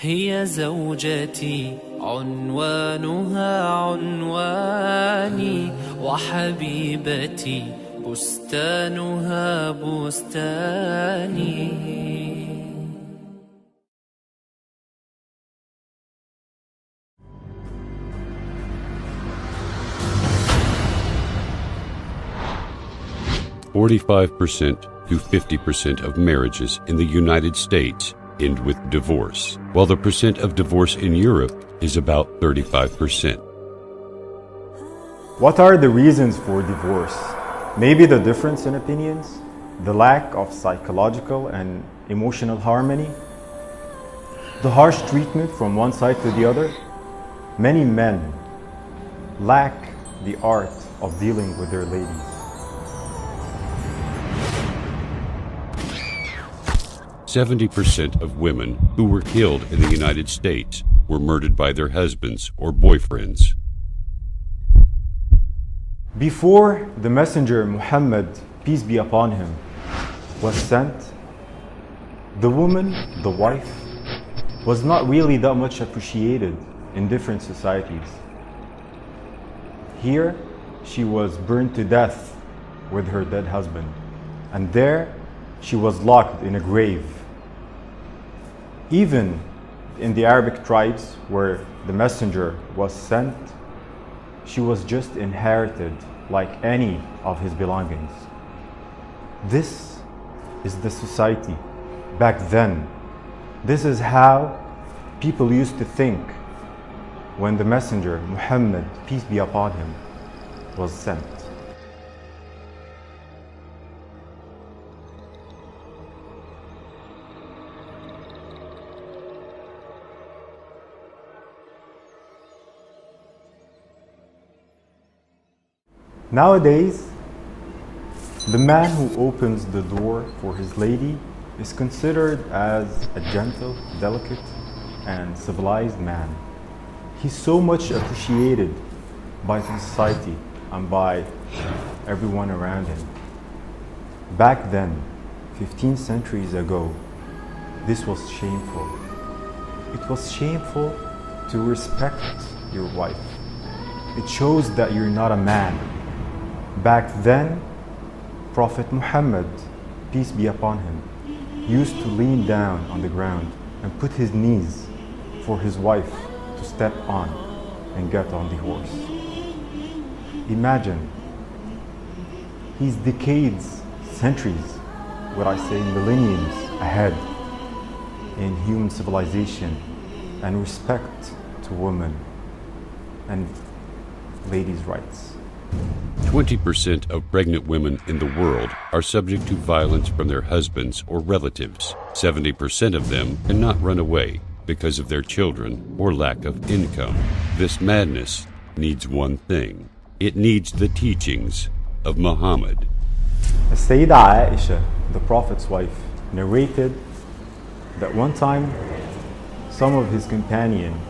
هي زوجتي عنوانها عنواني، وحبيبتي بستانها بستاني. 45% to 50% of marriages in the United States end with divorce, while the percent of divorce in Europe is about 35%. What are the reasons for divorce? Maybe the difference in opinions, the lack of psychological and emotional harmony, the harsh treatment from one side to the other. Many men lack the art of dealing with their ladies. 70% of women who were killed in the United States were murdered by their husbands or boyfriends. Before the messenger Muhammad, peace be upon him, was sent, the woman, the wife, was not really that much appreciated in different societies. Here, she was burned to death with her dead husband, and there she was locked in a grave. Even in the Arabic tribes where the messenger was sent, she was just inherited like any of his belongings. This is the society back then. This is how people used to think when the messenger Muhammad, peace be upon him, was sent. Nowadays, the man who opens the door for his lady is considered as a gentle, delicate, and civilized man. He's so much appreciated by the society and by everyone around him. Back then, 15 centuries ago, this was shameful. It was shameful to respect your wife. It shows that you're not a man. Back then, Prophet Muhammad, peace be upon him, used to lean down on the ground and put his knees for his wife to step on and get on the horse. Imagine, he's decades, centuries, what I say millenniums ahead in human civilization and respect to women and ladies' rights. 20% of pregnant women in the world are subject to violence from their husbands or relatives. 70% of them cannot run away because of their children or lack of income. This madness needs one thing. It needs the teachings of Muhammad. Sayyidah Aisha, the Prophet's wife, narrated that one time some of his companions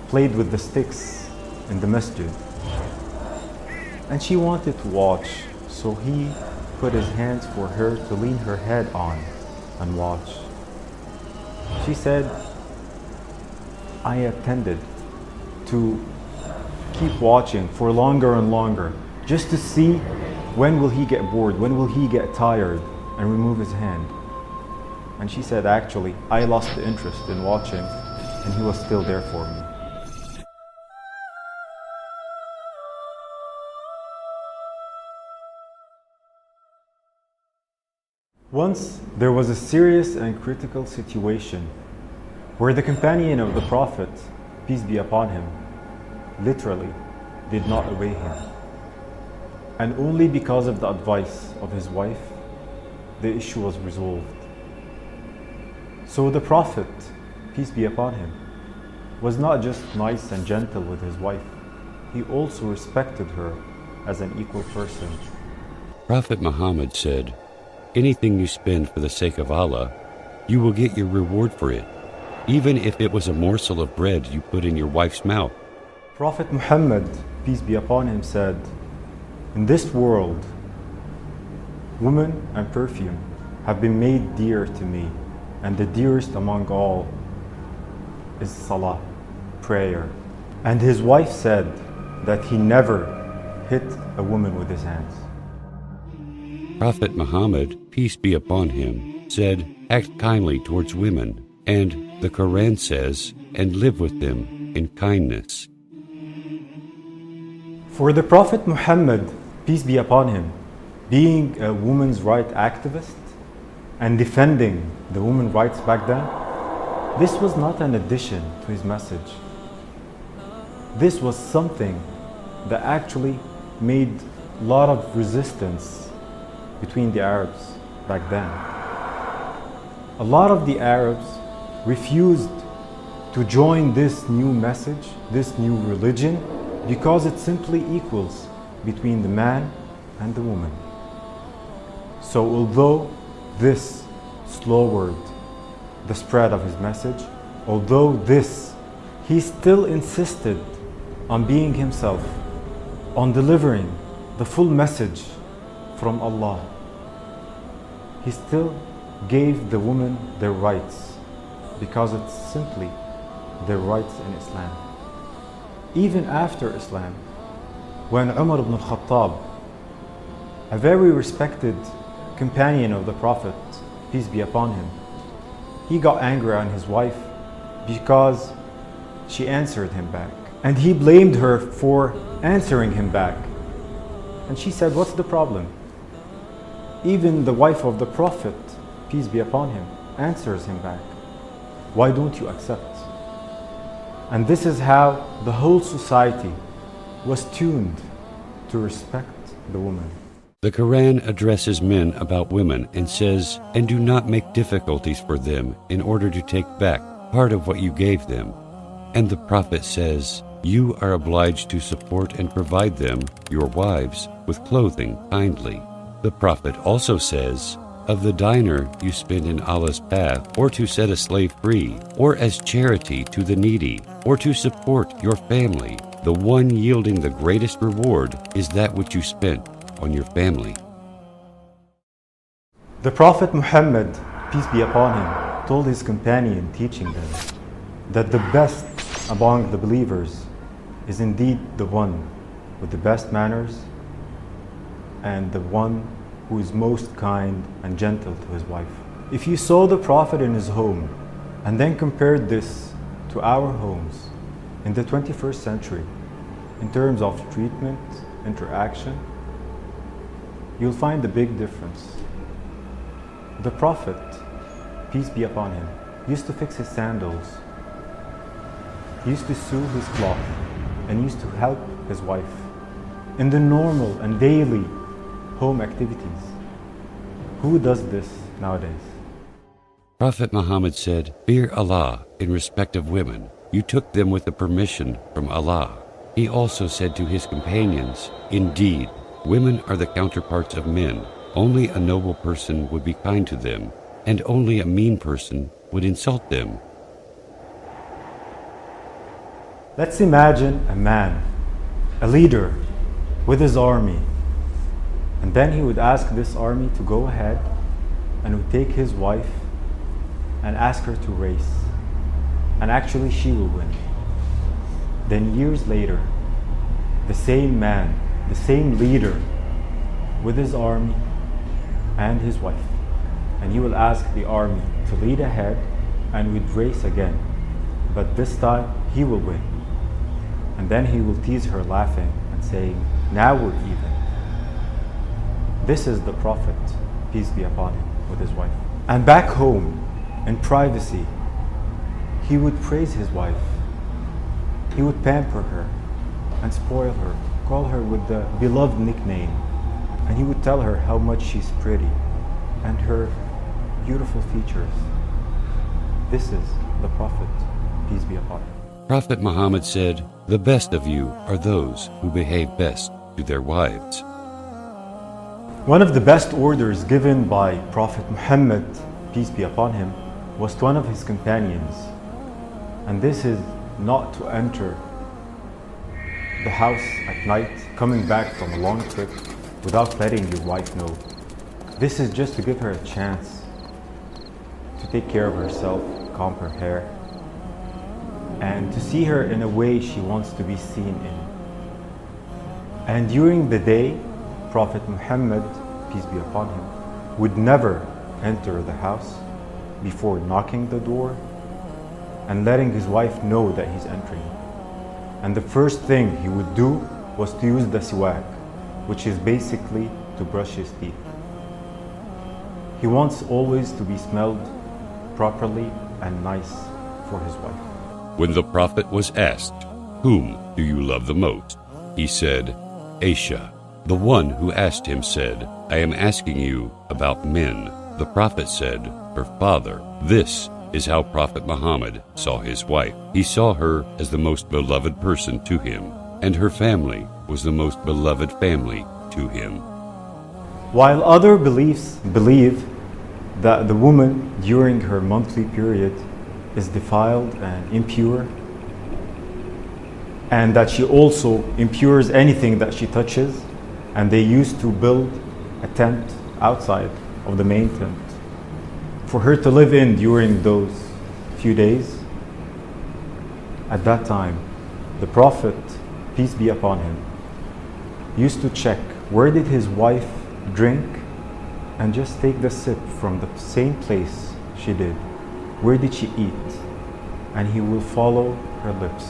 played with the sticks in the masjid. And she wanted to watch, so he put his hands for her to lean her head on and watch. She said, I attended to keep watching for longer and longer, just to see when will he get bored, when will he get tired and remove his hand. And she said, actually, I lost the interest in watching and he was still there for me. Once there was a serious and critical situation where the companion of the Prophet, peace be upon him, literally did not obey him. And only because of the advice of his wife, the issue was resolved. So the Prophet, peace be upon him, was not just nice and gentle with his wife, he also respected her as an equal person. Prophet Muhammad said, anything you spend for the sake of Allah, you will get your reward for it, even if it was a morsel of bread you put in your wife's mouth. Prophet Muhammad, peace be upon him, said, in this world, woman and perfume have been made dear to me, and the dearest among all is salah, prayer. And his wife said that he never hit a woman with his hands. Prophet Muhammad, peace be upon him, said, act kindly towards women, and the Quran says, and live with them in kindness. For the Prophet Muhammad, peace be upon him, being a women's rights activist and defending the women's rights back then, this was not an addition to his message. This was something that actually made a lot of resistance between the Arabs back then. A lot of the Arabs refused to join this new message, this new religion, because it simply equals between the man and the woman. So although this slowed the spread of his message, although this, he still insisted on being himself, on delivering the full message from Allah. He still gave the women their rights because it's simply their rights in Islam. Even after Islam, when Umar ibn al-Khattab, a very respected companion of the Prophet, peace be upon him, he got angry on his wife because she answered him back. And he blamed her for answering him back. And she said, what's the problem? Even the wife of the Prophet, peace be upon him, answers him back. Why don't you accept? And this is how the whole society was tuned to respect the woman. The Quran addresses men about women and says, and do not make difficulties for them in order to take back part of what you gave them. And the Prophet says, you are obliged to support and provide them, your wives, with clothing kindly. The Prophet also says, of the dinar you spend in Allah's path, or to set a slave free, or as charity to the needy, or to support your family, the one yielding the greatest reward is that which you spent on your family. The Prophet Muhammad, peace be upon him, told his companion, teaching them, that the best among the believers is indeed the one with the best manners and the one who is most kind and gentle to his wife. If you saw the Prophet in his home and then compared this to our homes in the 21st century in terms of treatment, interaction, you'll find a big difference. The Prophet, peace be upon him, used to fix his sandals. He used to sew his cloth and used to help his wife in the normal and daily home activities. Who does this nowadays? Prophet Muhammad said, fear Allah in respect of women. You took them with the permission from Allah. He also said to his companions, indeed, women are the counterparts of men. Only a noble person would be kind to them, and only a mean person would insult them. Let's imagine a man, a leader, with his army. And then he would ask this army to go ahead and would take his wife and ask her to race. And actually she will win. Then years later, the same man, the same leader with his army and his wife. And he will ask the army to lead ahead and would race again. But this time he will win. And then he will tease her laughing and saying, now we're even. This is the Prophet, peace be upon him, with his wife. And back home, in privacy, he would praise his wife. He would pamper her and spoil her, call her with the beloved nickname. And he would tell her how much she's pretty and her beautiful features. This is the Prophet, peace be upon him. Prophet Muhammad said, the best of you are those who behave best to their wives. One of the best orders given by Prophet Muhammad, peace be upon him, was to one of his companions. And this is not to enter the house at night, coming back from a long trip, without letting your wife know. This is just to give her a chance to take care of herself, comb her hair, and to see her in a way she wants to be seen in. And during the day, Prophet Muhammad, peace be upon him, would never enter the house before knocking the door and letting his wife know that he's entering. And the first thing he would do was to use the siwak, which is basically to brush his teeth. He wants always to be smelled properly and nice for his wife. When the Prophet was asked, "Whom do you love the most?" he said, "Aisha." The one who asked him said, "I am asking you about men." The Prophet said, "Her father." This is how Prophet Muhammad saw his wife. He saw her as the most beloved person to him, and her family was the most beloved family to him. While other beliefs believe that the woman during her monthly period is defiled and impure, and that she also impures anything that she touches, and they used to build a tent outside of the main tent for her to live in during those few days. At that time, the Prophet, peace be upon him, used to check where did his wife drink and just take the sip from the same place she did. Where did she eat? And he will follow her lips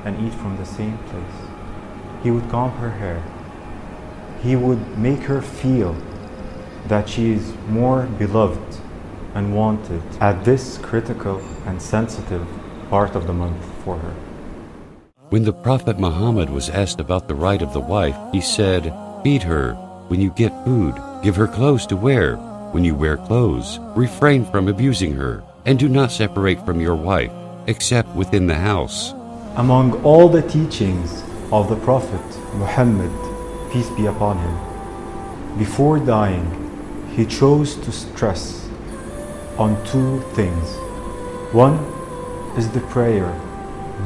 and eat from the same place. He would comb her hair. He would make her feel that she is more beloved and wanted at this critical and sensitive part of the month for her. When the Prophet Muhammad was asked about the right of the wife, he said, "Feed her when you get food, give her clothes to wear when you wear clothes, refrain from abusing her, and do not separate from your wife, except within the house." Among all the teachings of the Prophet Muhammad, peace be upon him, before dying, he chose to stress on two things. One is the prayer,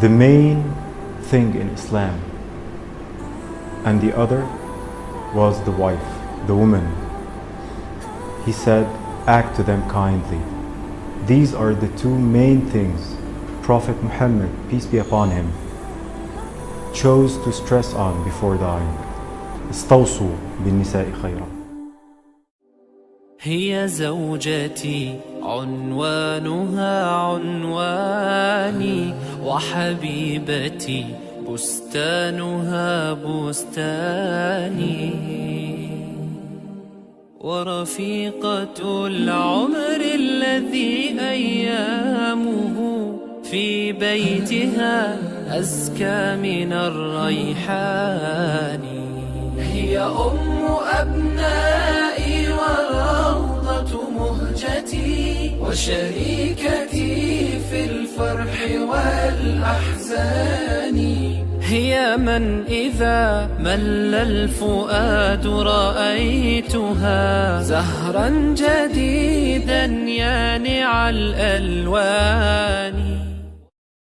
the main thing in Islam, and the other was the wife, the woman. He said, act to them kindly. These are the two main things Prophet Muhammad, peace be upon him, chose to stress on before dying. استوصوا بالنساء خيرا. هي زوجتي عنوانها عنواني وحبيبتي بستانها بستاني ورفيقة العمر الذي أيامه في بيتها أزكى من الريحان هي أم أبنائي وروضة مهجتي وشريكتي في الفرح والأحزان هي من إذا مل الفؤاد رأيتها زهرا جديدا يانع الألوان